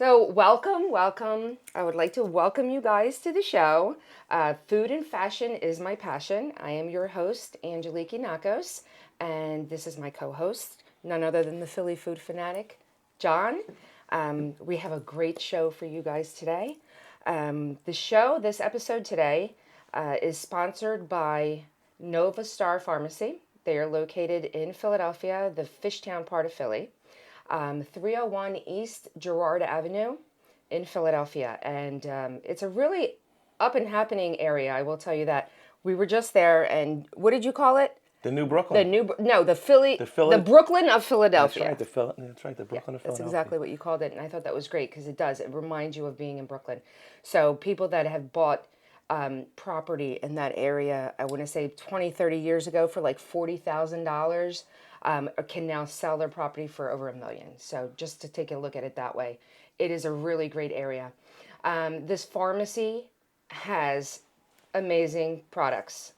So, welcome. I would like to welcome you guys to the show. Food and fashion is my passion. I am your host, Angeliki Nakos, and this is my co host, none other than the Philly food fanatic, John. We have a great show for you guys today. This episode today, is sponsored by Nova Star Pharmacy. They are located in Philadelphia, the Fishtown part of Philly. 301 East Girard Avenue in Philadelphia. And it's a really up and happening area, I will tell you that. We were just there, and what did you call it? The New Brooklyn. The Brooklyn of Philadelphia. That's right, the Brooklyn of Philadelphia. That's exactly what you called it, and I thought that was great because it does. It reminds you of being in Brooklyn. So people that have bought property in that area, I want to say 20, 30 years ago for like $40,000, can now sell their property for over $1 million. So just to take a look at it that way, it is a really great area. This pharmacy has amazing products.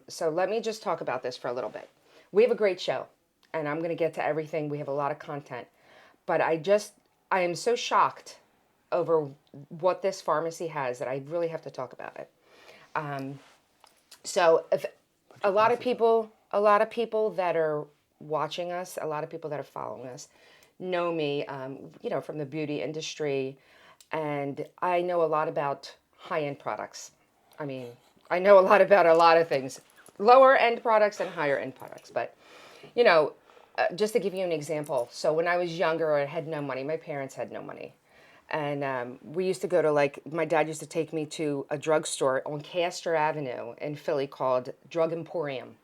So let me just talk about this for a little bit. We have a great show, and I'm going to get to everything. We have a lot of content, but I am so shocked over what this pharmacy has that I really have to talk about it. So if a lot of people that are watching us, a lot of people that are following us know me, from the beauty industry, and I know a lot about high-end products. I mean, I know a lot about a lot of things, lower-end products and higher-end products, but, just to give you an example. So when I was younger, I had no money. My parents had no money. And we used to go to, my dad used to take me to a drugstore on Castor Avenue in Philly called Drug Emporium,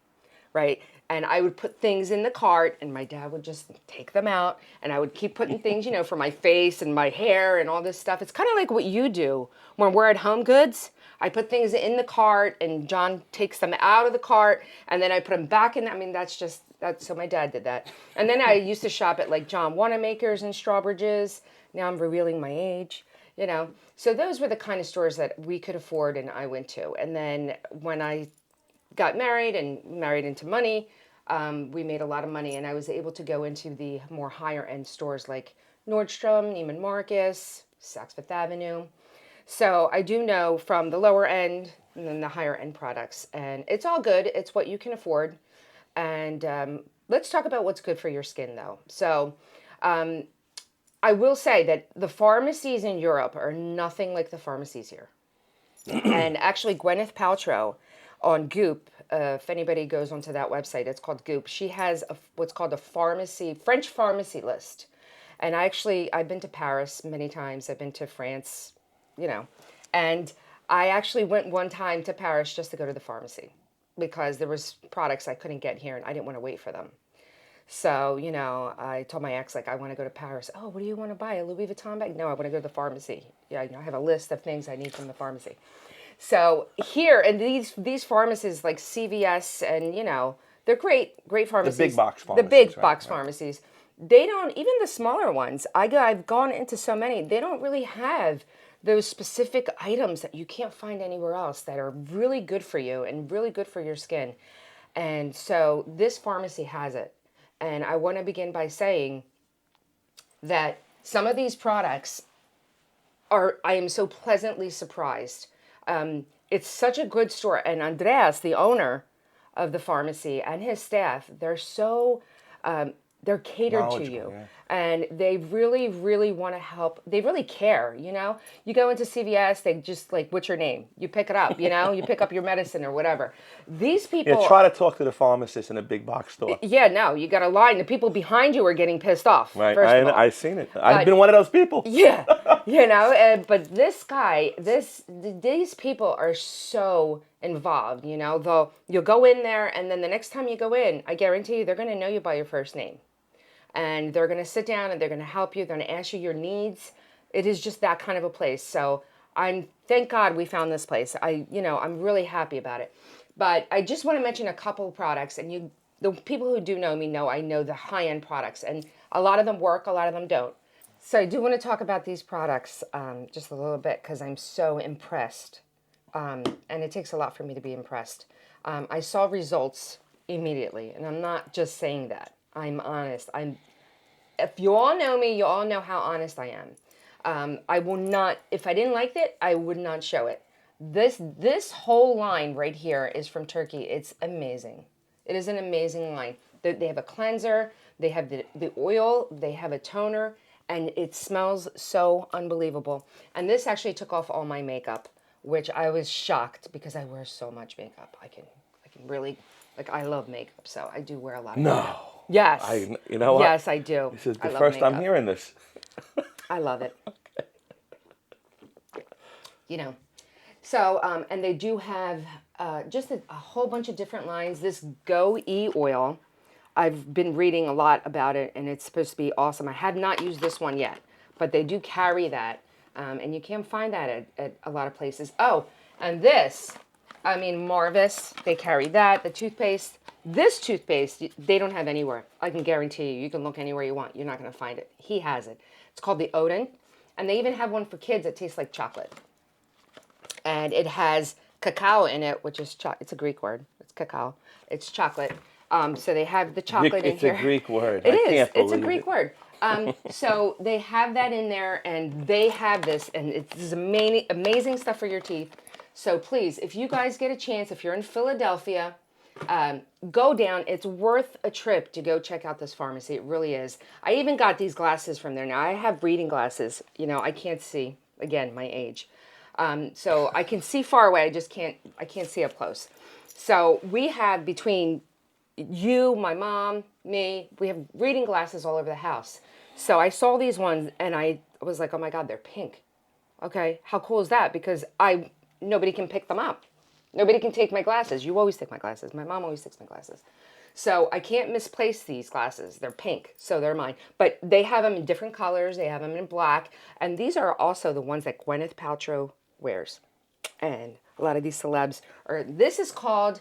right? And I would put things in the cart, and my dad would just take them out, and I would keep putting things, for my face and my hair and all this stuff. It's kind of like what you do when we're at Home Goods. I put things in the cart, and John takes them out of the cart, and then I put them back in. I mean, that's so my dad did that. And then I used to shop at like John Wanamaker's in Strawbridge's. Now I'm revealing my age, So those were the kind of stores that we could afford and I went to. And then when I got married and married into money, we made a lot of money, and I was able to go into the more higher end stores like Nordstrom, Neiman Marcus, Saks Fifth Avenue. So I do know from the lower end and then the higher end products, and it's all good. It's what you can afford. And let's talk about what's good for your skin though. So I will say that the pharmacies in Europe are nothing like the pharmacies here. And actually, Gwyneth Paltrow on Goop, if anybody goes onto that website, it's called Goop. She has what's called a French pharmacy list. And I've been to Paris many times. I've been to France, and I actually went one time to Paris just to go to the pharmacy because there was products I couldn't get here and I didn't want to wait for them. So, I told my ex, I want to go to Paris. Oh, what do you want to buy? A Louis Vuitton bag? No, I want to go to the pharmacy. Yeah, I have a list of things I need from the pharmacy. So here, and these pharmacies like CVS and, they're great pharmacies. The big box pharmacies. The big box pharmacies. They don't, even the smaller ones, I've gone into so many, they don't really have those specific items that you can't find anywhere else that are really good for you and really good for your skin. And so this pharmacy has it. And I want to begin by saying that some of these products I am so pleasantly surprised. It's such a good store. And Andreas, the owner of the pharmacy, and his staff, they're so, they're catered to you. Yeah. And they really, really want to help. They really care, You go into CVS, they just what's your name? You pick it up, You pick up your medicine or whatever. These people... Yeah, try to talk to the pharmacist in a big box store. Yeah, no, you got a line. The people behind you are getting pissed off. Right, I've seen it. I've been one of those people. Yeah, but this guy, these people are so involved, You'll go in there, and then the next time you go in, I guarantee you they're going to know you by your first name. And they're going to sit down and they're going to help you. They're going to ask you your needs. It is just that kind of a place. So thank God we found this place. I'm really happy about it. But I just want to mention a couple of products. And the people who do know me know I know the high-end products. And a lot of them work, a lot of them don't. So I do want to talk about these products just a little bit because I'm so impressed. And it takes a lot for me to be impressed. I saw results immediately. And I'm not just saying that. I'm honest. If you all know me, you all know how honest I am. I will not, if I didn't like it, I would not show it. This whole line right here is from Turkey. It's amazing. It is an amazing line. They have a cleanser, they have the oil, they have a toner, and it smells so unbelievable. And this actually took off all my makeup, which I was shocked because I wear so much makeup. I can really, like, I love makeup, so I do wear a lot of makeup. Yes. You know what? Yes, I do. This is the I love first I'm makeup. hearing this. I love it. You know. So, and they do have just a whole bunch of different lines. This Go E oil, I've been reading a lot about it, and it's supposed to be awesome. I have not used this one yet, but they do carry that, and you can find that at a lot of places. Oh, and this, I mean, Marvis, they carry that. The toothpaste, this toothpaste, they don't have anywhere. I can guarantee you. You can look anywhere you want. You're not going to find it. He has it. It's called the Odettes, and they even have one for kids that tastes like chocolate. And it has cacao in it, which is it's a Greek word. It's cacao. It's chocolate. So they have the chocolate in here. It's a Greek word. It is. It's a Greek word. So they have that in there, and they have this, and it's amazing stuff for your teeth. So please, if you guys get a chance, if you're in Philadelphia, go down. It's worth a trip to go check out this pharmacy. It really is. I even got these glasses from there. Now I have reading glasses. You know, I can't see. Again, my age. So I can see far away. I can't see up close. So we have, between you, my mom, me, we have reading glasses all over the house. So I saw these ones and I was like, oh my God, they're pink. Okay, how cool is that? Because nobody can pick them up. Nobody can take my glasses. You always take my glasses. My mom always takes my glasses. So I can't misplace these glasses. They're pink, so they're mine. But they have them in different colors. They have them in black. And these are also the ones that Gwyneth Paltrow wears. And a lot of these celebs this is called,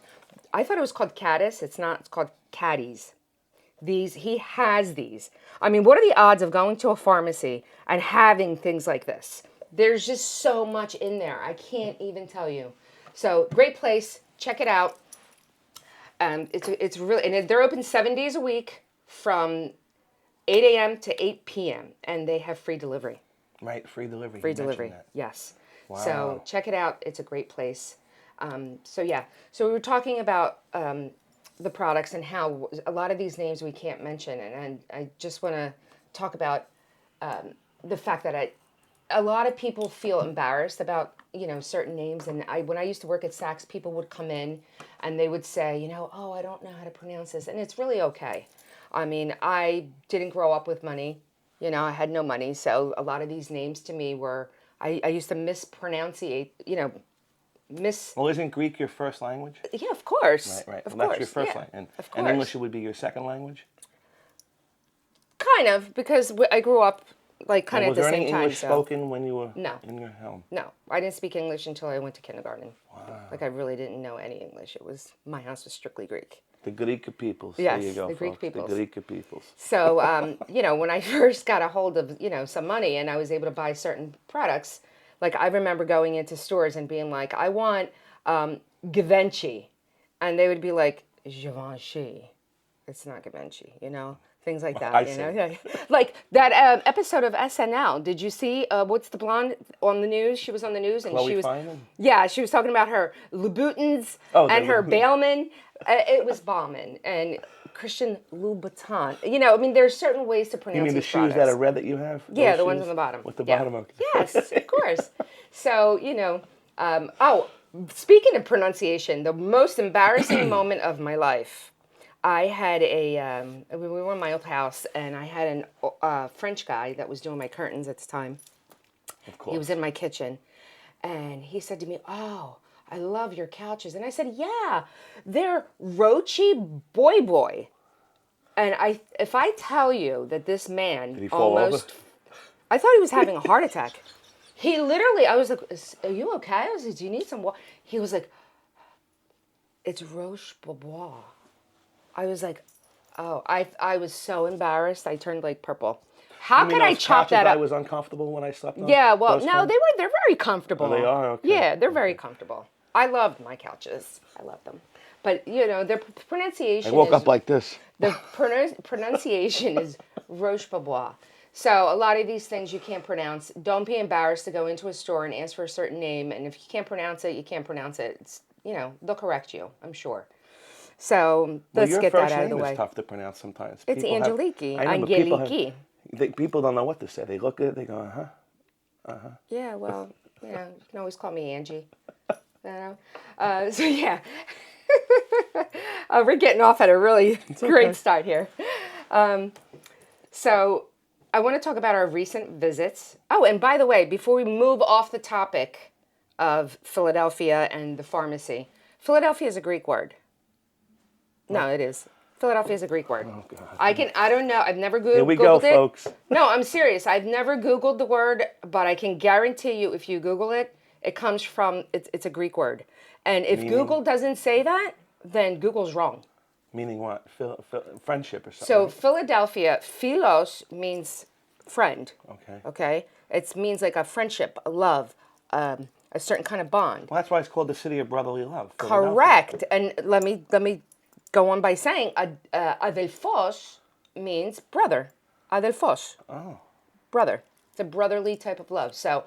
I thought it was called Caddis. It's not, it's called Caddies. He has these. I mean, what are the odds of going to a pharmacy and having things like this? There's just so much in there. I can't even tell you. So great place. Check it out. It's really, and they're open 7 days a week from 8 a.m. to 8 p.m. and they have free delivery. Right, free delivery. Free delivery, yes. Wow. So check it out. It's a great place. So we were talking about the products and how a lot of these names we can't mention, and I just want to talk about the fact that a lot of people feel embarrassed about certain names. And when I used to work at Saks, people would come in and they would say, oh, I don't know how to pronounce this, and it's really okay. I mean, I didn't grow up with money. I had no money, so a lot of these names to me were, I used to mispronunciate, Well, isn't Greek your first language? Yeah, of course. Right. Of Well, course. that's your first yeah. language. Of course. And English would be your second language? Kind of, because I grew up kind of at the same time. Was there any English spoken when you were in your home? No, I didn't speak English until I went to kindergarten. Wow. I really didn't know any English. My house was strictly Greek. The Greek peoples. Yes, there you go, the Greek folks. peoples. The Greek peoples. So, when I first got a hold of, some money and I was able to buy certain products, I remember going into stores and being like, I want Givenchy. And they would be like, Givenchy. It's not Givenchy, Things like that, I see. Yeah. Like that episode of SNL. Did you see what's the blonde on the news? She was on the news and Chloe she was Fineman? Yeah, she was talking about her Louboutins and her Bailman. It was Bauman and Christian Louboutin. There's certain ways to pronounce You mean the these shoes products. that are red that you have? Yeah, Those the ones shoes? on the bottom. With the Yeah. bottom of Yes, of course. So, speaking of pronunciation, the most embarrassing moment of my life, I had we were in my old house, and I had a French guy that was doing my curtains at the time. Of course. He was in my kitchen, and he said to me, oh, I love your couches. And I said, yeah, they're Roachy Boy. And if I tell you that this man Did he fall over? I thought he was having a heart attack. He literally, I was like, are you okay? I was like, do you need some water? He was like, it's Roche Bobois. I was like, oh, I was so embarrassed. I turned purple. How could I chop that up? I was uncomfortable when I slept on? Yeah, well, no, they're very comfortable. Oh, they are? Okay. Yeah, they're very comfortable. I loved my couches. I love them. But, their pronunciation I woke up like this. The pronunciation is Roche Bobois. So a lot of these things you can't pronounce. Don't be embarrassed to go into a store and ask for a certain name. And if you can't pronounce it, you can't pronounce it. It's, they'll correct you, I'm sure. So let's get that out of the way. Your first name is tough to pronounce sometimes. It's Angeliki. I know, Angeliki. People don't know what to say. They look at it, they go, Yeah, well, you can always call me Angie. So yeah. We're getting off at a really great start here. So I want to talk about our recent visits. Oh, and by the way, before we move off the topic of Philadelphia and the pharmacy, Philadelphia is a Greek word. No, it is. Philadelphia is a Greek word. Oh, God. I don't know. I've never Googled it. Here we go, folks. No, I'm serious. I've never Googled the word, but I can guarantee you if you Google it, it comes from, it's a Greek word. And if Google doesn't say that, then Google's wrong. Meaning what? Friendship or something? So Philadelphia, philos means friend. Okay? It means like a friendship, a love, a certain kind of bond. Well, that's why it's called the city of brotherly love. Correct. And let me go on by saying adelphos means brother. Adelphos. Oh. Brother. It's a brotherly type of love. So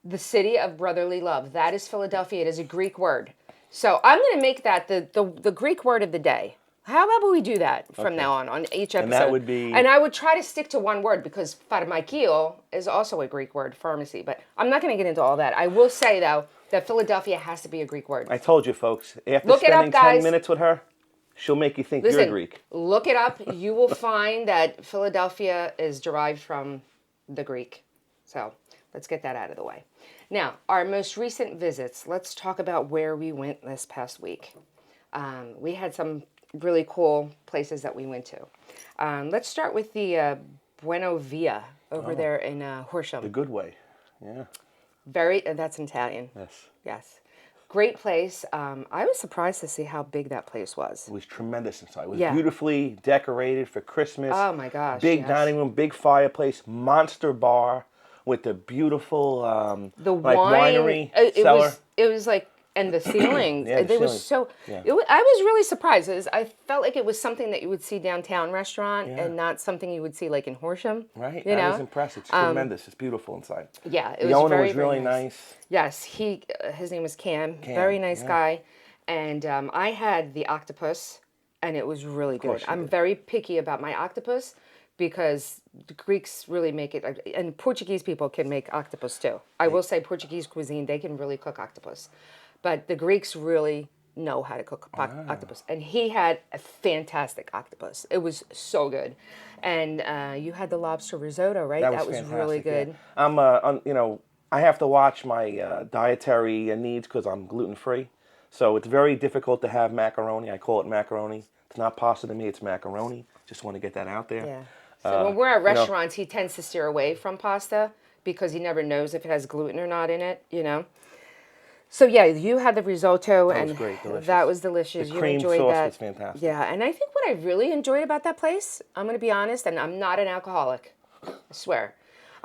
the city of brotherly love. That is Philadelphia. It is a Greek word. So I'm going to make that the Greek word of the day. How about we do that from now on each episode? And that would be... And I would try to stick to one word because pharmakio is also a Greek word, pharmacy. But I'm not going to get into all that. I will say, though, that Philadelphia has to be a Greek word. I told you, folks. After spending 10 minutes with her, she'll make you think you're Greek. Look it up. You will find that Philadelphia is derived from the Greek. So let's get that out of the way. Now, our most recent visits. Let's talk about where we went this past week. We had some really cool places that we went to. Let's start with the Buona Via over there in Horsham. The good way, yeah. That's Italian. Yes. Yes. Great place. I was surprised to see how big that place was. It was tremendous inside. It was beautifully decorated for Christmas. Oh my gosh. Big dining room, big fireplace, monster bar with the beautiful winery cellar. It was like, and the ceiling, I was really surprised. I felt like it was something that you would see downtown restaurant and not something you would see like in Horsham. Right. I was impressed. It's tremendous. It's beautiful inside. Yeah. The owner was really nice. Yes. His name was Cam. Very nice guy. And I had the octopus and it was really good. I'm very picky about my octopus because the Greeks really make it, and Portuguese people can make octopus too. I will say Portuguese cuisine, they can really cook octopus. But the Greeks really know how to cook octopus. And he had a fantastic octopus. It was so good. And you had the lobster risotto, right? That was really good. Yeah. I have to watch my dietary needs because I'm gluten-free. So it's very difficult to have macaroni. I call it macaroni. It's not pasta to me. It's macaroni. Just want to get that out there. Yeah. So when we're at restaurants, he tends to steer away from pasta because he never knows if it has gluten or not in it, So yeah, you had the risotto, and that was delicious. The cream sauce was fantastic. Yeah, and I think what I really enjoyed about that place, I'm going to be honest, and I'm not an alcoholic. I swear,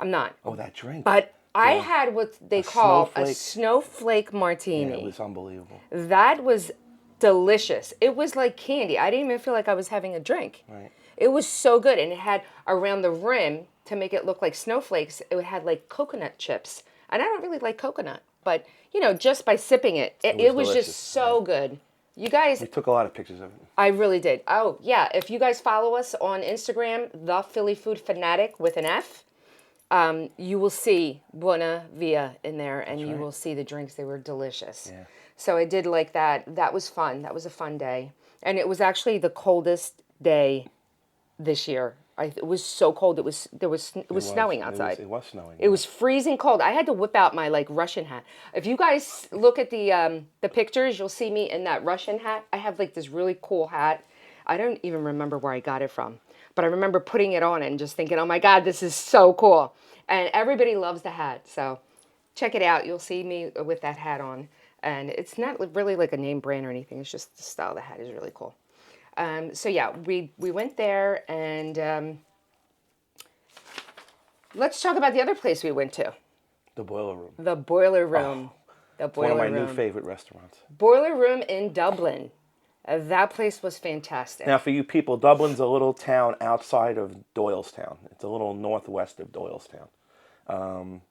I'm not. Oh, that drink! But I had what they call a snowflake martini. Yeah, it was unbelievable. That was delicious. It was like candy. I didn't even feel like I was having a drink. Right. It was so good, and it had around the rim to make it look like snowflakes. It had like coconut chips, and I don't really like coconut, but. Just by sipping it was just so good. You guys... We took a lot of pictures of it. I really did. Oh, yeah. If you guys follow us on Instagram, The Philly Food Fanatic with an F, you will see Buona Via in there, and you will see the drinks. They were delicious. Yeah. So I did like that. That was fun. That was a fun day. And it was actually the coldest day this year. It was so cold. It was snowing outside. It was snowing. It was freezing cold. I had to whip out my Russian hat. If you guys look at the pictures, you'll see me in that Russian hat. I have this really cool hat. I don't even remember where I got it from, but I remember putting it on and just thinking, "Oh my God, this is so cool!" And everybody loves the hat. So check it out. You'll see me with that hat on, and it's not really like a name brand or anything. It's just the style of the hat is really cool. So yeah, we went there, and let's talk about the other place we went to. The Boiler Room. The Boiler Room. The Boiler Room. One of my new favorite restaurants. Boiler Room in Dublin. That place was fantastic. Now, for you people, Dublin's a little town outside of Doylestown. It's a little northwest of Doylestown.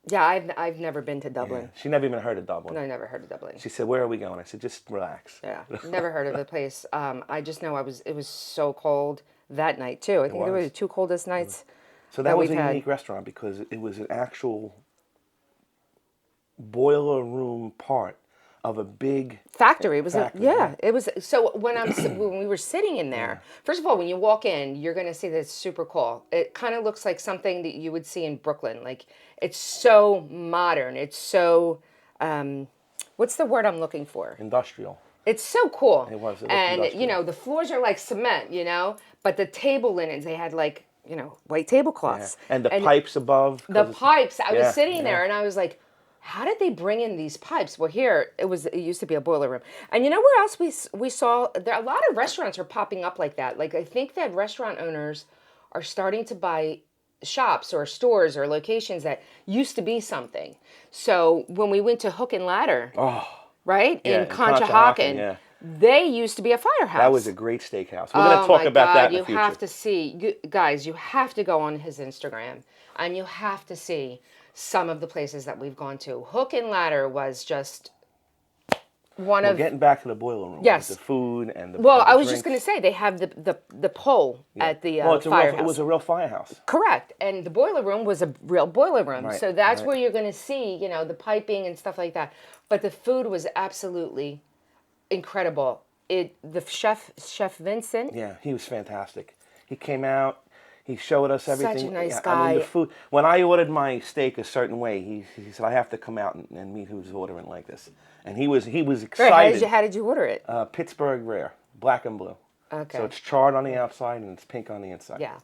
Yeah, I've never been to Dublin. She never even heard of Dublin. No, I never heard of Dublin. She said, "Where are we going?" I said, "Just relax." Yeah, never heard of the place. I just know it was so cold that night too. I think they were the two coldest nights. So that was we've a had. unique restaurant because it was an actual boiler room part of a big Factory. It was factory. it was. So when we were sitting in there, first of all, when you walk in, you're gonna see that it's super cool. It kind of looks like something that you would see in Brooklyn. Like it's so modern. It's so what's the word I'm looking for? Industrial. It's so cool. It was. It looked and industrial. the floors are like cement. But the table linens, they had like white tablecloths. Yeah. And the pipes above. The pipes. I was sitting yeah. there and I was like, how did they bring in these pipes? Well, here it used to be a boiler room. And you know where else we saw there? A lot of restaurants are popping up like that. Like I think that restaurant owners are starting to buy shops or stores or locations that used to be something. So when we went to Hook and Ladder, right in Conshohocken, they used to be a firehouse. That was a great steakhouse. We're going to talk about that in the future. You have to see, guys. You have to go on his Instagram, and you have to see some of the places that we've gone to. Hook and Ladder was just one of. Getting back to the boiler room. Yes. The food and the. Well, and the I was drinks. just going to say they have the pole at the firehouse. firehouse. It was a real firehouse. Correct, and the boiler room was a real boiler room. Right, So that's right. where you're going to see, the piping and stuff like that. But the food was absolutely incredible. The chef Vincent. Yeah, he was fantastic. He came out. He showed us everything. Such a nice I guy. mean, the food. When I ordered my steak a certain way, he said I have to come out and meet who's ordering like this. And he was excited. How did you order it? Pittsburgh Rare, black and blue. Okay. So it's charred on the outside and it's pink on the inside. Yeah,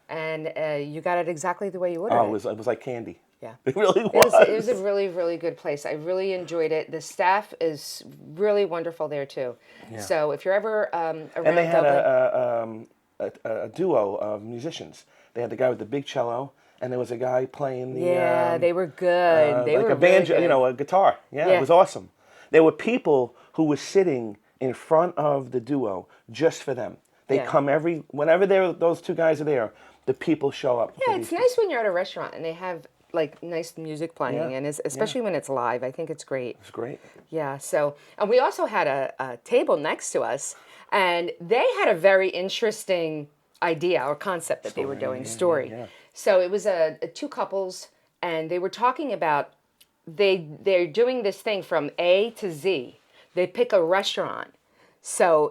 and you got it exactly the way you ordered Oh, it was like candy. Yeah. It really was. It was a really, really good place. I really enjoyed it. The staff is really wonderful there too. Yeah. So if you're ever around And they had Dublin, a duo of musicians. They had the guy with the big cello, and there was a guy playing the they were good. They like were a banjo, really good. a guitar. Yeah, Yeah. it was awesome. There were people who were sitting in front of the duo just for them. They come whenever those two guys are there, the people show up. Yeah, it's nice when you're at a restaurant and they have like nice music playing, and especially when it's live. I think it's great. It's great. Yeah. So, and we also had a table next to us, and they had a very interesting idea or concept that they were doing. Yeah. So it was two couples, and they were talking about they're doing this thing from A to Z. They pick a restaurant,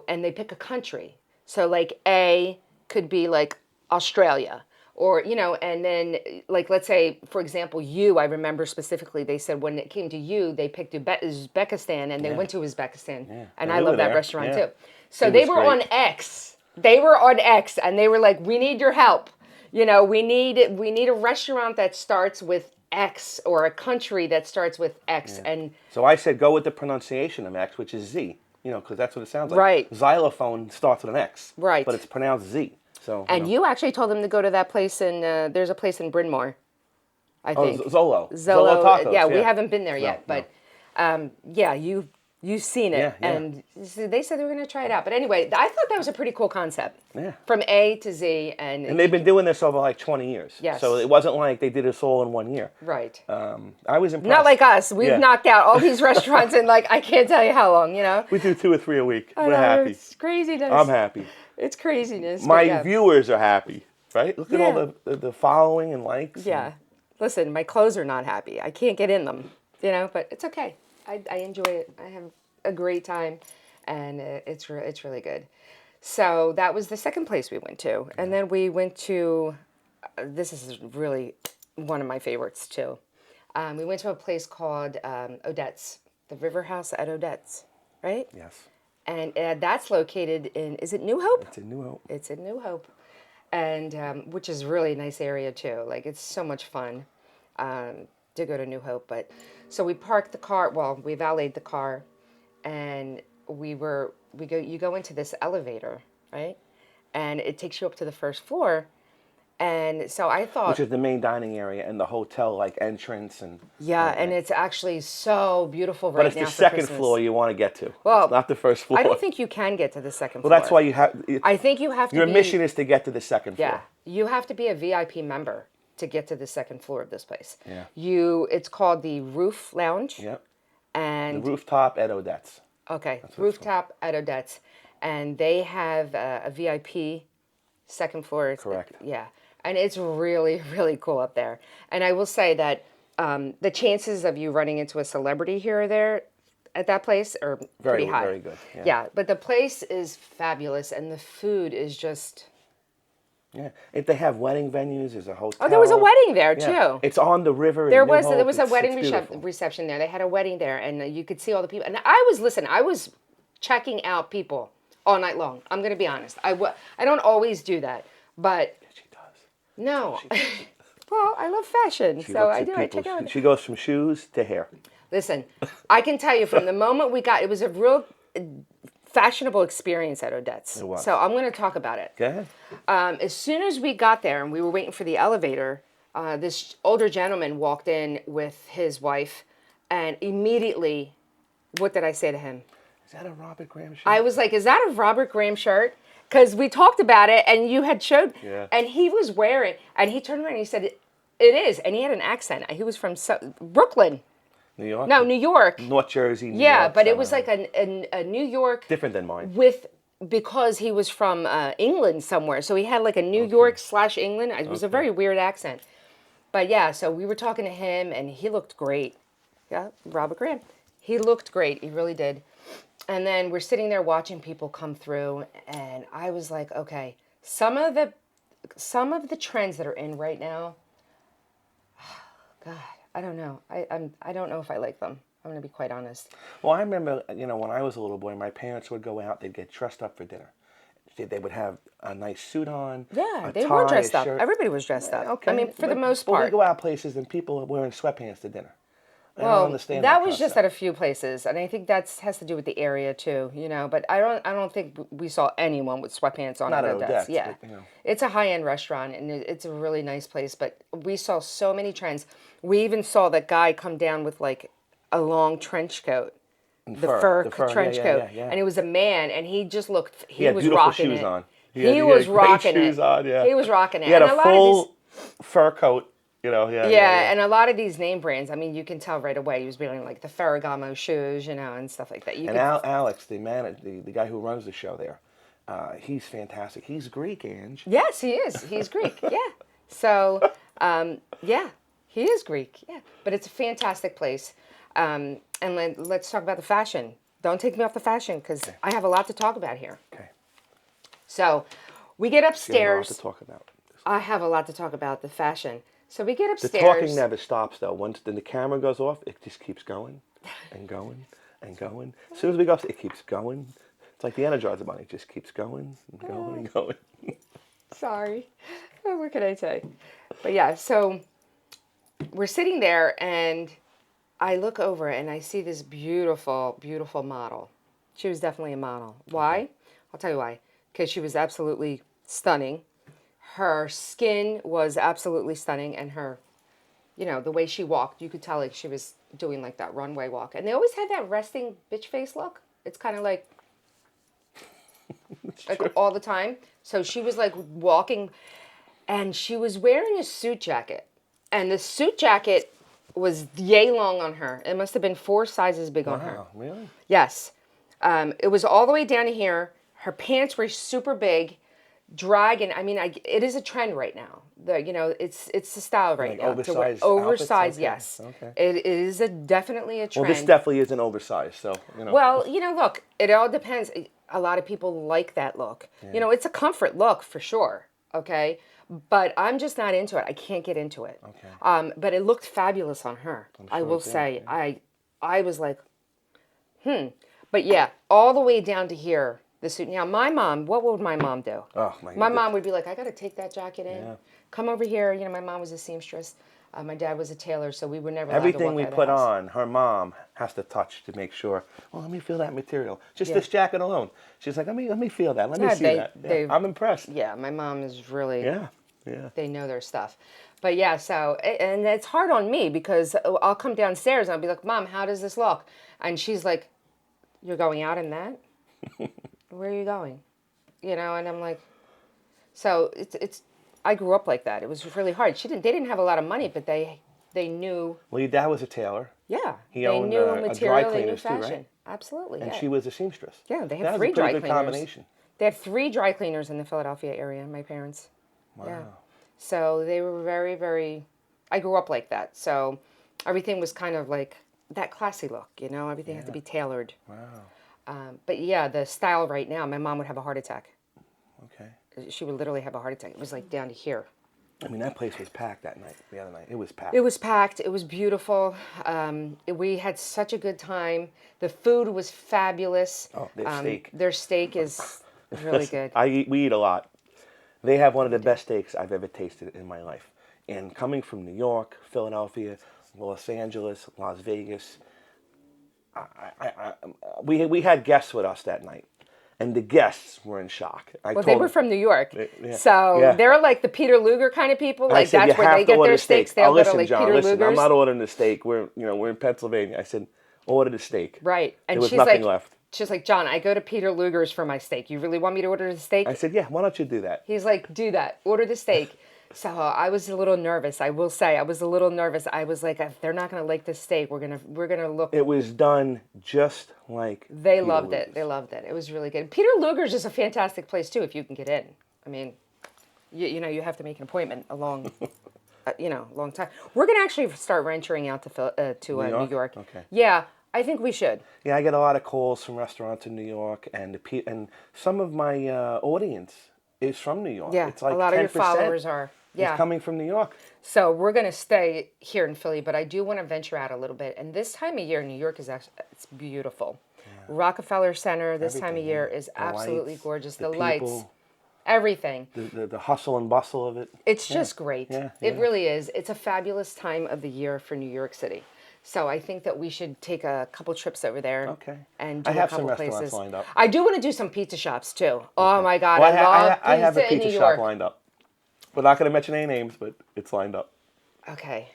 and they pick a country. So like A could be like Australia. Or, and then, like, let's say, for example, I remember specifically, they said when it came to they picked Uzbekistan, and they went to Uzbekistan. Yeah. And And I we love were that there. restaurant, Yeah. too. So It they was were great. on X. They were on X, and they were like, we need your help. We need a restaurant that starts with X, or a country that starts with X. Yeah. And So I said, go with the pronunciation of X, which is Z, because that's what it sounds like. Right. Xylophone starts with an X. Right. But it's pronounced Z. So, And you actually told them to go to that place there's a place in Bryn Mawr, I think. Zolo. Zolo Tacos. Yeah, we haven't been there yet, but you've seen it, Yeah. and so they said they were going to try it out. But anyway, I thought that was a pretty cool concept. Yeah. From A to Z, and they've been doing this over like 20 years. Yes. So it wasn't like they did this all in 1 year. right. I was impressed. Not like us. We've Yeah. knocked out all these restaurants in I can't tell you how long. We do 2 or 3 a week. I We're know, happy. It's craziness. I'm happy. It's craziness. but My yeah. viewers are happy, right? Look at Yeah. all the following and likes. Yeah. Listen, my clothes are not happy. I can't get in them, but it's okay. I enjoy it. I have a great time, and it's really good. So that was the second place we went to. And then we went to, this is really one of my favorites too. We went to a place called Odettes, the River House at Odettes, right? Yes. And that's located is it New Hope? It's a New Hope. It's in New Hope, and which is really a nice area too. Like it's so much fun to go to New Hope. But so we parked the car. Well, we valeted the car, and you go into this elevator, right? And it takes you up to the first floor, And so I thought, Which is the main dining area and the hotel like entrance and. yeah, Okay. and it's actually so beautiful But right it's now the for second Christmas. floor you want to get to. Well, It's not the first floor. I don't think you can get to the second Well, floor. that's why you have. I think you have to Your be, mission is to get to the second yeah, floor. you have to be a VIP member to get to the second floor of this place. Yeah. It's called the Roof Lounge. Yep. And The rooftop at Odettes. okay, rooftop at Odettes, and they have a VIP second floor. Correct. Yeah, and it's really, really cool up there. And I will say that the chances of you running into a celebrity here or there at that place are pretty high. Very good. Yeah, but the place is fabulous, and the food is just. Yeah. If they have wedding venues, there's a hotel. Oh, there was a wedding there Yeah. too. It's on the river. There in New was Hope. a wedding it's beautiful. reception there. They had a wedding there, and you could see all the people. And I was checking out people all night long. I'm going to be honest. I don't always do that, but She does. no. Well, I love fashion, so I do. I check out. She goes from shoes to hair. Listen, I can tell you from the moment we got, it was a real fashionable experience at Odettes. It was. So I'm going to talk about it. Go ahead. As soon as we got there and we were waiting for the elevator, this older gentleman walked in with his wife, and immediately, what did I say to him? Is that a Robert Graham shirt? I was like, is that a Robert Graham shirt? Because we talked about it, and you had showed, Yeah. and he was wearing, and he turned around and he said, it is, and he had an accent. He was from Brooklyn. New York? No, New York. North Jersey, New Yeah, York, but it was somewhere. like a New York Different than mine. because he was from England somewhere. So he had like a New York / England. It was a very weird accent. But yeah, so we were talking to him and he looked great. Yeah, Robert Graham. He looked great. He really did. And then we're sitting there watching people come through and I was like, okay, some of the trends that are in right now, God, I don't know. I don't know if I like them. I'm going to be quite honest. Well, I remember, when I was a little boy, my parents would go out. They'd get dressed up for dinner. They would have a nice suit on. Yeah, a they tie, were dressed a up. shirt. Everybody was dressed up. Okay. I mean, for the most But we part. go out places and people are wearing sweatpants to dinner. I don't Well, understand that was just concept. at a few places, and I think that has to do with the area too, But I don't think we saw anyone with sweatpants on Not at at Odettes. Odettes, Yeah, but, it's a high-end restaurant, and it's a really nice place. But we saw so many trends. We even saw that guy come down with like a long trench coat, the fur trench coat, yeah. and it was a man, and he just looked. He had was beautiful rocking shoes it. on. He was great rocking shoes it. on, yeah. He was rocking it. He had And a lot of full fur coat. Yeah, and a lot of these name brands, I mean, you can tell right away he was wearing like the Ferragamo shoes, and stuff like that. Alex, the guy who runs the show there, he's fantastic. He's Greek, Ange. Yes, he is. He's Greek. Yeah. So, yeah, he is Greek. Yeah, but it's a fantastic place. And let's talk about the fashion. Don't take me off the fashion because I have a lot to talk about here. Okay. So, we get You have a lot upstairs. to talk about. I have a lot to talk about the fashion. So we get The upstairs. talking never stops, though. Once the camera goes off, it just keeps going and going and going. As soon as we go upstairs, it keeps going. It's like the Energizer Bunny. It just keeps going and going and going. Sorry. What can I say? But yeah, so we're sitting there and I look over and I see this beautiful, beautiful model. She was definitely a model. Why? Okay. I'll tell you why. Because she was absolutely stunning. Her skin was absolutely stunning, and her, the way she walked, you could tell like she was doing like that runway walk. And they always had that resting bitch face look. It's kind of like all the time. So she was like walking, and she was wearing a suit jacket, and the suit jacket was yay long on her. It must have been 4 sizes big on her. Wow, really? Yes. It was all the way down to here. Her pants were super big. Dragon. I mean, it is a trend right now. It's the style right now. Oversized oversized, outfits? yes. Okay. It is definitely a trend. Well, this definitely is an oversized, so, Well, look, it all depends. A lot of people like that look. Yeah. It's a comfort look for sure, okay? But I'm just not into it. I can't get into it. Okay. But it looked fabulous on her. I will say. Yeah. I was like, But yeah, all the way down to here. The suit. Now, my mom, what would my mom do? Oh, my mom would be like, I got to take that jacket in. Yeah. Come over here. My mom was a seamstress. My dad was a tailor, so we were never allowed Everything to walk we out of the put house. on, her mom has to touch to make sure. Well, let me feel that material. Just this jacket alone. She's like, let me feel that. Let me see that. Yeah, I'm impressed. Yeah, my mom is really. Yeah. Yeah. They know their stuff. But yeah, so, and it's hard on me because I'll come downstairs and I'll be like, Mom, how does this look? And she's like, you're going out in that? Where are you going? You know, and I'm like, so I grew up like that. It was really hard. They didn't have a lot of money, but they knew. Well, your dad was a tailor. Yeah. He they owned knew a dry material, they knew cleaners too, fashion. right? Absolutely, And yeah. she was a seamstress. Yeah, they That have was 3 a dry pretty good cleaners. combination. They had 3 dry cleaners in the Philadelphia area, my parents. Wow. Yeah. So they were very, very, I grew up like that. So everything was kind of like that classy look, you know, everything had to be tailored. Wow. But yeah, the style right now, my mom would have a heart attack. Okay. She would literally have a heart attack. It was like down to here. I mean, that place was packed that night, the other night. It was packed. It was packed. It was beautiful. We had such a good time. The food was fabulous. Oh, their steak. Their steak is really good. We eat a lot. They have one of the best steaks I've ever tasted in my life. And coming from New York, Philadelphia, Los Angeles, Las Vegas, we had guests with us that night. And the guests were in shock. Well, they were from New York, yeah. so Yeah. they're like the Peter Luger kind of people. I Like said, that's you where have they to get order their steak. steaks. They'll go to Listen, like John, Peter listen, Luger's. I'm not ordering the steak. We're in Pennsylvania. I said, order the steak. Right, and there was she's nothing like, left. she's like, John, I go to Peter Luger's for my steak. You really want me to order the steak? I said, yeah, why don't you do that? He's like, do that. Order the steak. So I was a little nervous. I will say, I was a little nervous. I was like, if they're not gonna like this steak, we're gonna look. It was done just like They Peter loved Luger's. it. They loved it. It was really good. Peter Luger's is a fantastic place too if you can get in. I mean, you know, you have to make an appointment a long, long time. We're gonna actually start venturing out to New York. Okay. Yeah, I think we should. Yeah, I get a lot of calls from restaurants in New York, and some of my audience is from New York. Yeah, It's like a lot of your 10% followers are. Yeah. is coming from New York. So we're going to stay here in Philly, but I do want to venture out a little bit. And this time of year, New York is actually, it's beautiful. Yeah. Rockefeller Center this time of year is absolutely gorgeous. The lights, people, everything. The hustle and bustle of it. It's just great. Yeah, It really is. It's a fabulous time of the year for New York City. So I think that we should take a couple trips over there. Okay. And do I have a couple some places. restaurants lined up. I do want to do some pizza shops too. Oh my God, Well, I love pizza I have a in pizza New shop York. lined up. We're not going to mention any names, but it's lined up. Okay.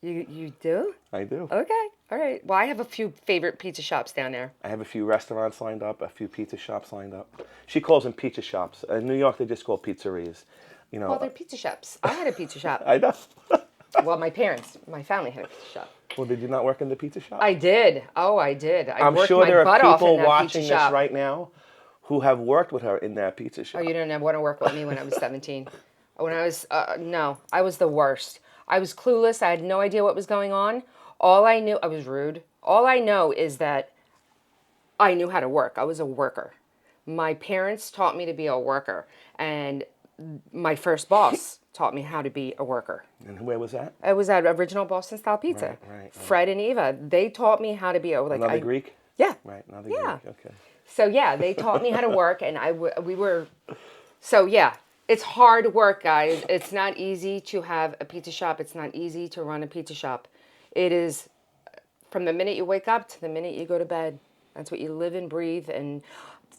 You do? I do. Okay. All right. Well, I have a few favorite pizza shops down there. I have a few restaurants lined up, a few pizza shops lined up. She calls them pizza shops. In New York, they just call pizzerias. You know. Well, they're pizza shops. I had a pizza shop. I know. Well, my family had a pizza shop. Well, did you not work in the pizza shop? I did. Oh, I did. I'm worked sure my there butt are off in people that watching pizza this shop. right now who have worked with her in that pizza shop. Oh, you didn't want to work with me when I was 17. When I was, no, I was the worst. I was clueless. I had no idea what was going on. All I knew, I was rude. All I know is that I knew how to work. I was a worker. My parents taught me to be a worker. And my first boss taught me how to be a worker. And where was that? It was at Original Boston Style Pizza. Right. Fred and Eva, they taught me how to be Another Greek? Yeah. Right, another Yeah. Greek. Okay. So yeah, they taught me how to work, and we were. So yeah, it's hard work, guys. It's not easy to have a pizza shop. It's not easy to run a pizza shop. It is from the minute you wake up to the minute you go to bed. That's what you live and breathe. And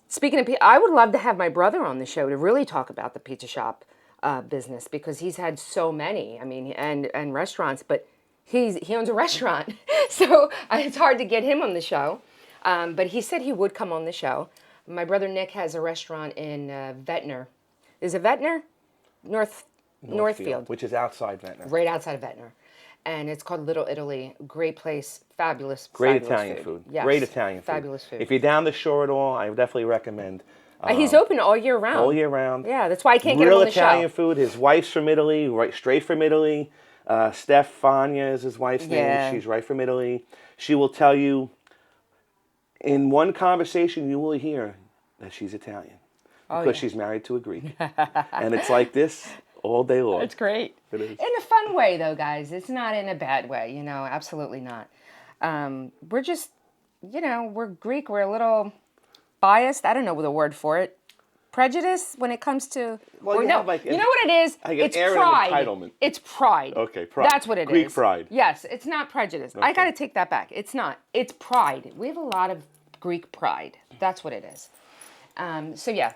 speaking of, I would love to have my brother on the show to really talk about the pizza shop business because he's had so many. I mean, and restaurants, but he owns a restaurant, so it's hard to get him on the show. But he said he would come on the show. My brother Nick has a restaurant in Ventnor. Is it Ventnor? Northfield. Which is outside Ventnor. Right outside of Ventnor. And it's called Little Italy. Great place. Fabulous. Great fabulous Italian food. Yes. Great Italian food. Fabulous food. If you're down the shore at all, I would definitely recommend. He's open all year round. All year round. Yeah, that's why I can't get him Real on the Italian show. food. His wife's from Italy, right straight from Italy. Stefania is his wife's Yeah. name. She's right from Italy. She will tell you, in one conversation, you will hear that she's Italian. Because she's married to a Greek. And it's like this all day long. It's great. It is. In a fun way, though, guys. It's not in a bad way, absolutely not. We're just, we're Greek. We're a little biased. I don't know the word for it. Prejudice when it comes to. Well, or you no, have like you know what it is? like an It's air of pride. entitlement. It's pride. Okay, pride. That's what it is. Greek pride. Yes, it's not prejudice. I got to take that back. It's not. It's pride. We have a lot of Greek pride. That's what it is. So yeah.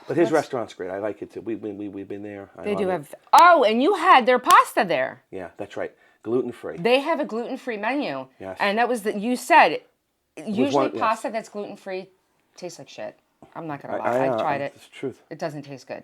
But his restaurant's great. I like it too. We've been there. They do have. Oh, and you had their pasta there. Yeah, that's right. Gluten-free. They have a gluten-free menu. Yes. And that was you said usually yes. pasta that's gluten-free tastes like shit. I'm not gonna lie. I tried it. It's the truth. It doesn't taste good.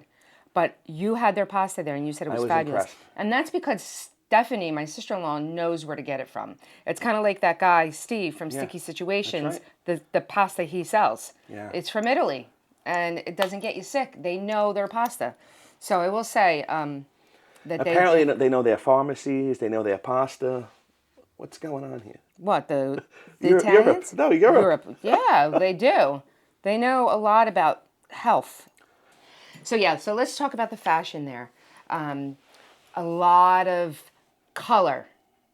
But you had their pasta there, and you said it was fabulous. Impressed. And that's because Stephanie, my sister-in-law, knows where to get it from. It's kind of like that guy Steve from Sticky Situations. Right. The pasta he sells. Yeah. It's from Italy, and it doesn't get you sick. They know their pasta. So I will say that apparently they know their pharmacies. They know their pasta. What's going on here? What the Italians? Europe. No, Europe. Yeah, they do. They know a lot about health. So let's talk about the fashion there. A lot of color.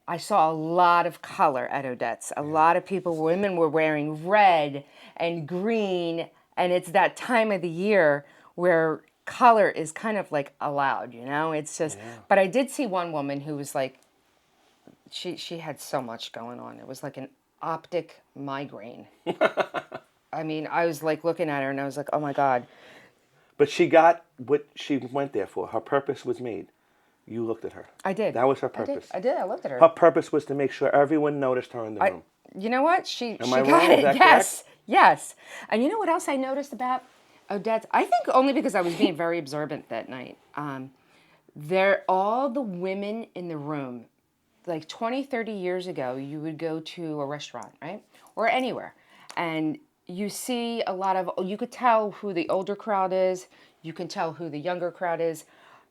I saw a lot of color at Odettes. A lot of women were wearing red and green, and it's that time of the year where color is kind of like allowed, you know? It's just, but I did see one woman who was like, she had so much going on. It was like an optic migraine. I mean, I was like looking at her and I was like, oh my God. But she got what she went there for. Her purpose was made. You looked at her. I did. That was her purpose. I did. I looked at her. Her purpose was to make sure everyone noticed her in the room. You know what? She Am I got wrong? it. Is that Yes. correct? Yes. And you know what else I noticed about Odettes? I think only because I was being very observant that night. All the women in the room, like 20, 30 years ago, you would go to a restaurant, right? Or anywhere. And you see you could tell who the older crowd is. You can tell who the younger crowd is.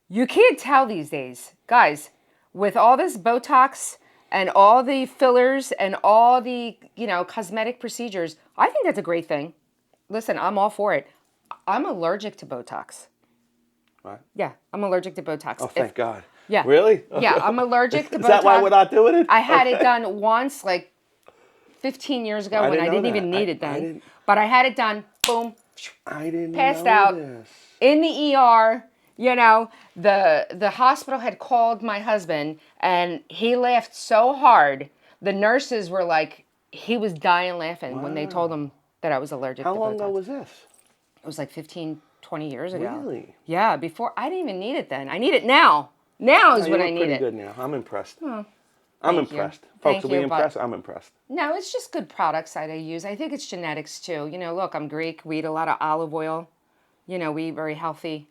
You can't tell these days. Guys, with all this Botox and all the fillers and all the, cosmetic procedures, I think that's a great thing. Listen, I'm all for it. I'm allergic to Botox. What? Yeah, I'm allergic to Botox. Oh, thank God. Yeah. Really? Yeah, I'm allergic to Botox. Is that why we're not doing it? I had it done once, like 15 years ago when I didn't even need it then. But I had it done, boom, I didn't passed know out this. in the ER. The hospital had called my husband, and he laughed so hard. The nurses were like, he was dying laughing when they told him that I was allergic to Botox. How long ago was this? It was like 15, 20 years ago. Really? Yeah, before. I didn't even need it then. I need it now. Now is when I need pretty it. good now. I'm impressed. Oh, I'm thank impressed. you. Folks, Thank are we you, impressed? I'm impressed. No, it's just good products that I use. I think it's genetics too. Look, I'm Greek. We eat a lot of olive oil. We eat very healthy.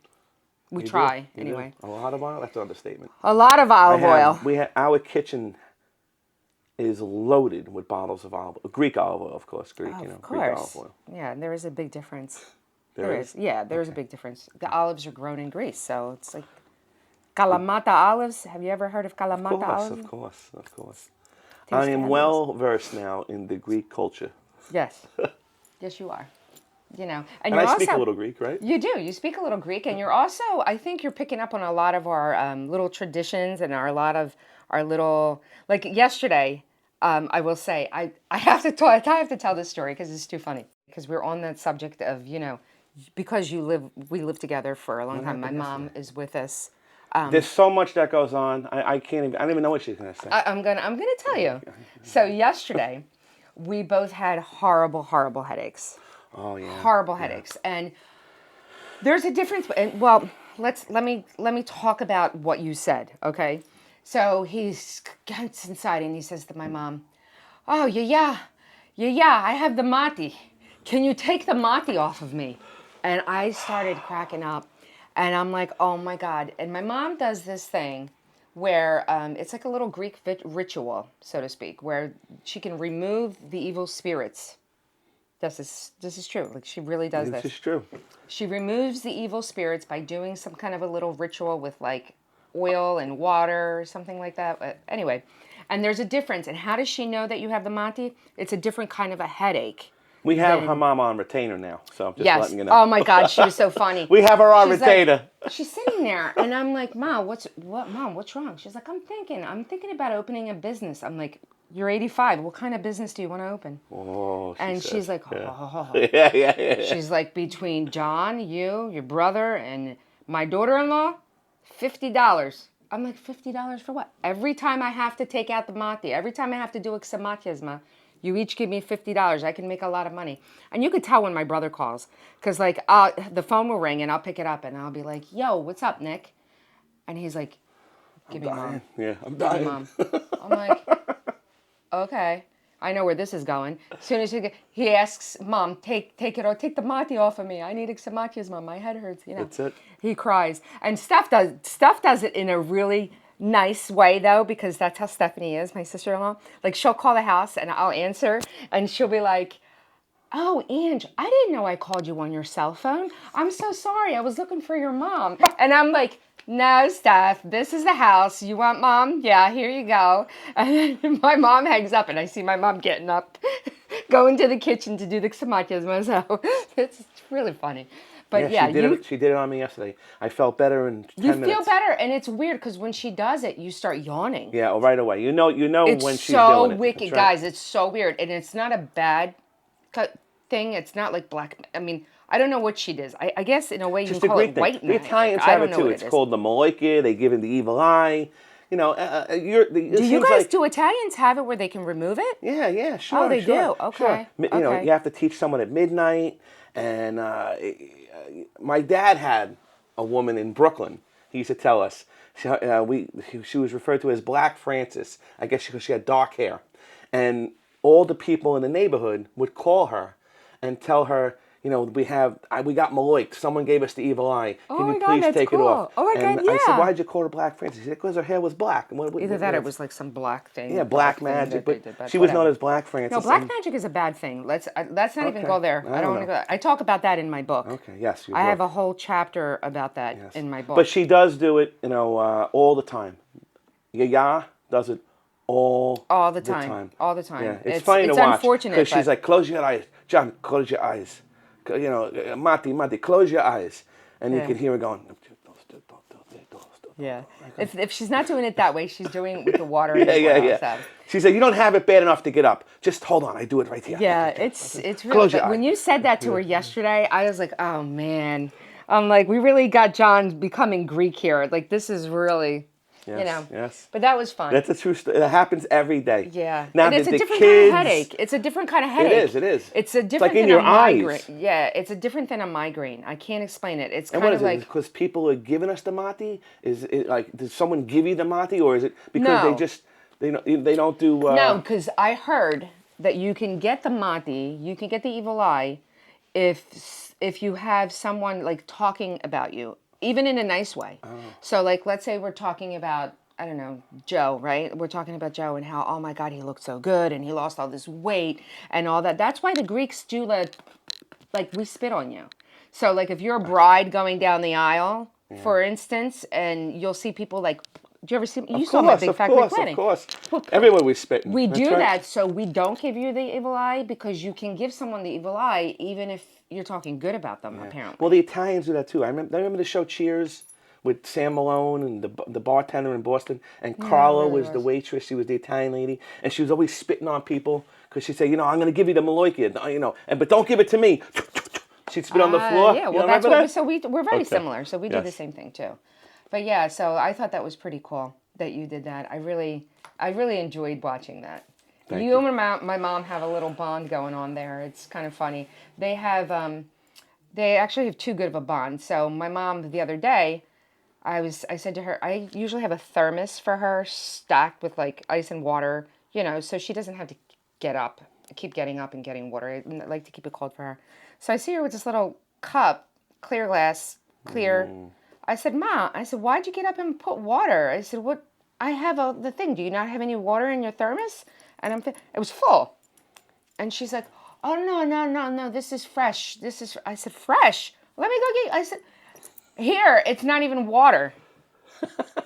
We try, anyway. A lot of oil? That's an understatement. A lot of olive oil. Our kitchen is loaded with bottles of Greek olive oil, of course. Greek, Of course. Greek olive oil. Yeah, there is a big difference. There is? Yeah, there's a big difference. The olives are grown in Greece, so it's like Kalamata olives. Have you ever heard of Kalamata olives? Of course. I am well versed now in the Greek culture. Yes. Yes, you are. And I speak a little Greek, right? You do. You speak a little Greek, and you're also, I think you're picking up on a lot of our little traditions and a lot of our little, like yesterday, I will say, I have to tell this story because it's too funny. Because we're on that subject of, because we live together for a long time. My mom is with us. There's so much that goes on. I don't even know what she's gonna say. I'm gonna tell you. So yesterday, we both had horrible headaches. Oh yeah. Horrible headaches, and there's a difference. And well, let me talk about what you said. Okay, so he gets inside and he says to my mom, "Oh yeah, I have the mati. Can you take the mati off of me?" And I started cracking up. And I'm like, oh my God. And my mom does this thing where it's like a little Greek ritual, so to speak, where she can remove the evil spirits. This is true. Like, she really does this. This is true. She removes the evil spirits by doing some kind of a little ritual with like oil and water or something like that. But anyway, and there's a difference. And how does she know that you have the mati? It's a different kind of a headache. We have her mom on retainer now, so I'm just letting you know. Oh my God, she was so funny. We have her on retainer. She's sitting there, and I'm like, Mom, what's wrong? She's like, I'm thinking about opening a business. I'm like, you're 85. What kind of business do you want to open? Oh, she's like, yeah. She's like, between John, you, your brother, and my daughter-in-law, $50. I'm like, $50 for what? Every time I have to take out the mati, every time I have to do a xamatyasma, You each give me $50. I can make a lot of money. And you could tell when my brother calls. Because, like, the phone will ring, and I'll pick it up, and I'll be like, yo, what's up, Nick? And he's like, give me Mom. Yeah, I'm Give me dying. Mom. I'm like, okay. I know where this is going. As soon as he asks, Mom, take the mate off of me. I need some mates, Mom. My head hurts. You know. That's it. He cries, and Steph does it in a really nice way though, because that's how Stephanie is, my sister-in-law. Like she'll call the house, and I'll answer, and she'll be like, "Oh, Ange, I didn't know I called you on your cell phone. I'm so sorry. I was looking for your mom." And I'm like, "No, Steph, this is the house. You want Mom? Yeah, here you go." And then my mom hangs up, and I see my mom getting up, going to the kitchen to do the samatyasma. So it's really funny. But yeah, she did it on me yesterday. I felt better in 10 minutes. You feel better, and it's weird because when she does it, you start yawning. Yeah, right away. You know when she's doing it. It's so wicked, right. guys. It's so weird, and it's not a bad thing. It's not like black. I mean, I don't know what she does. I guess in a way you can call it white magic. The Italians have it too. It's called the Maloika. They give him the evil eye. You know, do you guys, do Italians have it where they can remove it? Yeah, sure. Oh, they do? Okay. Sure. You know, you have to teach someone at midnight. And my dad had a woman in Brooklyn. He used to tell us. She was referred to as Black Francis, I guess because she had dark hair. And all the people in the neighborhood would call her and tell her, you know, we got Maloik. Someone gave us the evil eye. Can you please take it off? Oh my God, yeah. I said, why'd you call her Black Francis? He said, because her hair was black. Either that or it was like some black thing. Yeah, black magic. But she was known as Black Francis. No, black magic is a bad thing. Let's not even go there. I don't want to go there. I talk about that in my book. Okay, yes. I have a whole chapter about that in my book. But she does do it, you know, all the time. Yaya does it all the time. All the time. Yeah. It's funny to watch. It's unfortunate. Because she's like, close your eyes. John, close your eyes. You know, Mati, close your eyes. And you can hear her going. Yeah. If she's not doing it that way, she's doing it with the water. Yeah. She said, you don't have it bad enough to get up. Just hold on. I do it right here. Yeah, it's really. When you said that to her yesterday, I was like, oh, man. I'm like, we really got John becoming Greek here. Like, this is really... Yes, you know, yes. But that was fun. That's a true story. It happens every day. Yeah. Now, and it's a different kind of headache. It's a different kind of headache. It is. It's a different like in than your a migraine. eyes. Yeah, it's a different than a migraine. I can't explain it. It's kind of like... because people are giving us the mati? Is it like, did someone give you the mati? Or is it because they don't do... No, because I heard that you can get the mati, you can get the evil eye, if you have someone like talking about you, even in a nice way. Oh. So like, let's say we're talking about, I don't know, Joe, right? We're talking about Joe and how, oh my God, he looked so good and he lost all this weight and all that. That's why the Greeks do like we spit on you. So like if you're a bride going down the aisle, for instance, and you'll see people like, do you ever see, you saw my big fat Greek wedding. Of course. Everywhere we spit. We do that so we don't give you the evil eye because you can give someone the evil eye even if you're talking good about them, apparently. Well, the Italians do that too. I remember the show Cheers with Sam Malone and the bartender in Boston, and Carla was the waitress. She was the Italian lady, and she was always spitting on people because she said, you know, I'm going to give you the Maloika, you know, but don't give it to me. She'd spit on the floor. Yeah, well, that's what we're very similar, so we do the same thing too. But yeah, so I thought that was pretty cool that you did that. I really enjoyed watching that. You and my mom have a little bond going on there. It's kind of funny. They actually have too good of a bond. So my mom the other day, I said to her, I usually have a thermos for her stacked with like ice and water, you know, so she doesn't have to keep getting up and getting water. I like to keep it cold for her. So I see her with this little cup, clear glass, clear. I said, Ma, why'd you get up and put water? I said, what? I have the thing. Do you not have any water in your thermos? And it was full. And she's like, oh, no, this is fresh. I said, fresh? Let me go get, I said, here, it's not even water.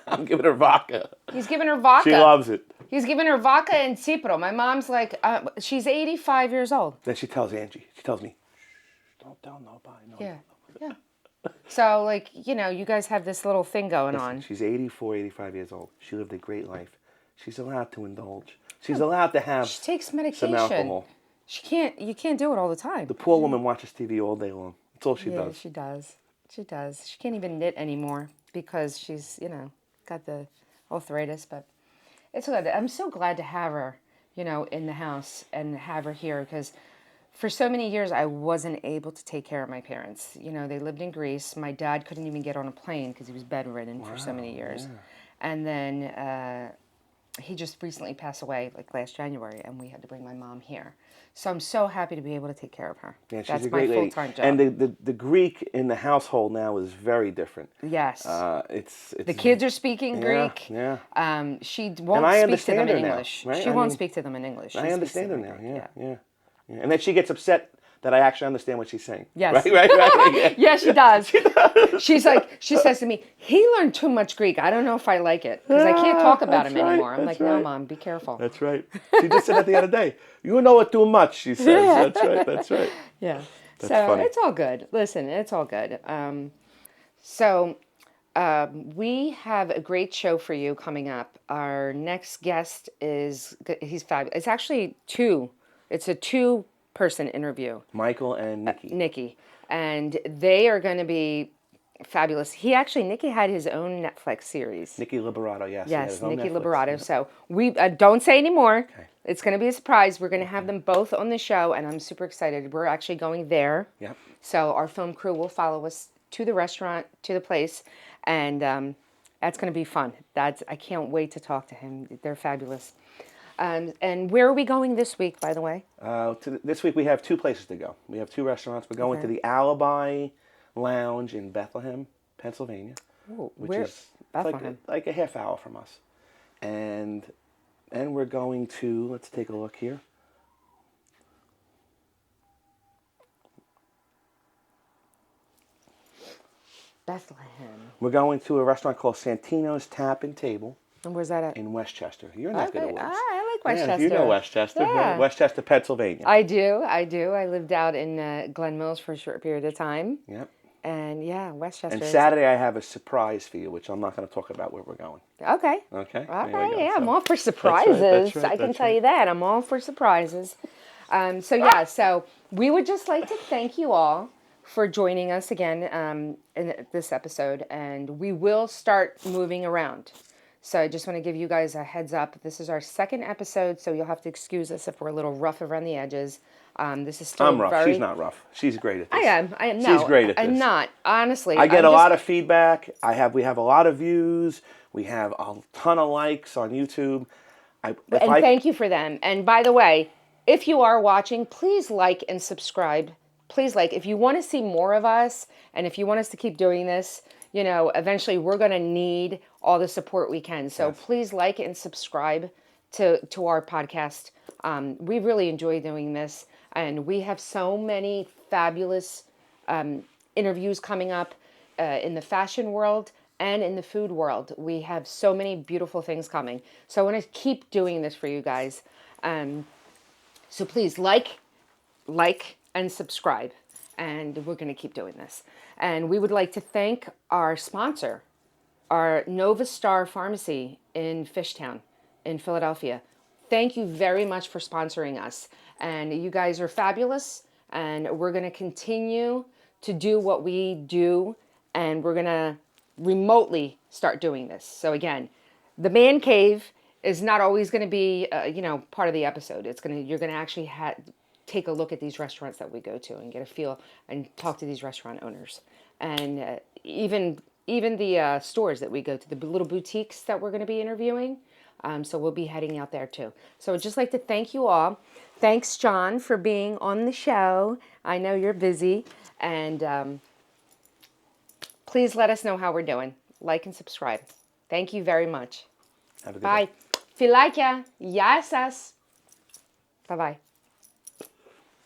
I'm giving her vodka. He's giving her vodka. She loves it. He's giving her vodka and Cipro. My mom's like, she's 85 years old. Then she tells Angie, me, don't tell nobody. Yeah. So, like, you know, you guys have this little thing going on. She's 85 years old. She lived a great life. She's allowed to indulge. She's allowed to have she takes medication. some alcohol. You can't do it all the time. The poor woman watches TV all day long. That's all she does. Yeah, she does. She can't even knit anymore because she's, you know, got the arthritis, but it's good. I'm so glad to have her. in the house and have her here, because for so many years I wasn't able to take care of my parents. They lived in Greece. My dad couldn't even get on a plane because he was bedridden for so many years. Yeah. And then he just recently passed away, like last January, and we had to bring my mom here. So I'm so happy to be able to take care of her. Yeah, she's That's a great my lady. full-time job. And the Greek in the household now is very different. Yes. It's The kids are speaking Greek. Yeah. She won't speak to them in English. Now, right? She won't speak to them in English. I understand her now. Yeah. And then she gets upset that I actually understand what she's saying. Yes. Right. Yeah. Yeah, she does. She says to me, he learned too much Greek. I don't know if I like it because I can't talk about him anymore. I'm like, no, Mom, be careful. That's right. She just said that the other day. You know it too much, she says. That's right. Yeah. That's so funny. It's all good. Listen, it's all good. We have a great show for you coming up. Our next guest he's fabulous. It's actually two. It's a two-person interview. Michael and Nikki. Nikki. And they are going to be fabulous. Nikki had his own Netflix series. Nikki Liberato, yes. Yes, Nikki Netflix. Liberato. Yeah. So we don't say anymore. Okay. It's going to be a surprise. We're going to have them both on the show, and I'm super excited. We're actually going there. Yep. So our film crew will follow us to the restaurant, to the place, and that's going to be fun. I can't wait to talk to him. They're fabulous. And where are we going this week, by the way? This week we have two places to go. We have two restaurants. We're going to the Alibi Lounge in Bethlehem, Pennsylvania, Ooh, which is like a half hour from us. And we're going to, let's take a look here. Bethlehem. We're going to a restaurant called Santino's Tap and Table. And where's that at? In Westchester. You're not good at West. I like Westchester. Yeah, you know Westchester. Yeah. Right? Westchester, Pennsylvania. I do. I lived out in Glen Mills for a short period of time. Yep. And yeah, Westchester. And Saturday I have a surprise for you, which I'm not going to talk about where we're going. Okay. Okay. All There right. we go. Yeah, So, I'm all for surprises. That's right, I can tell you that. I'm all for surprises. So we would just like to thank you all for joining us again in this episode, and we will start moving around. So I just want to give you guys a heads up. This is our second episode, so you'll have to excuse us if we're a little rough around the edges. This is still I'm rough. She's not rough. She's great at this. I am. No, She's great at this. I'm not. Honestly. I get a lot of feedback. We have a lot of views. We have a ton of likes on YouTube. Thank you for them. And by the way, if you are watching, please like and subscribe. Please like. If you want to see more of us, and if you want us to keep doing this, eventually we're going to need all the support we can. So please like and subscribe to our podcast. We really enjoy doing this, and we have so many fabulous interviews coming up in the fashion world and in the food world. We have so many beautiful things coming. So I want to keep doing this for you guys. So please like and subscribe, and we're going to keep doing this. And we would like to thank our sponsor, our Nova Star Pharmacy in Fishtown in Philadelphia. Thank you very much for sponsoring us. And you guys are fabulous, and we're going to continue to do what we do, and we're going to remotely start doing this. So again, the man cave is not always going to be part of the episode. You're going to actually take a look at these restaurants that we go to and get a feel and talk to these restaurant owners, and even the stores that we go to, the little boutiques that we're going to be interviewing. So we'll be heading out there too. So I'd just like to thank you all. Thanks, John, for being on the show. I know you're busy, and please let us know how we're doing. Like and subscribe. Thank you very much. Have a good Bye. day. Filakia, yasas. Bye-bye.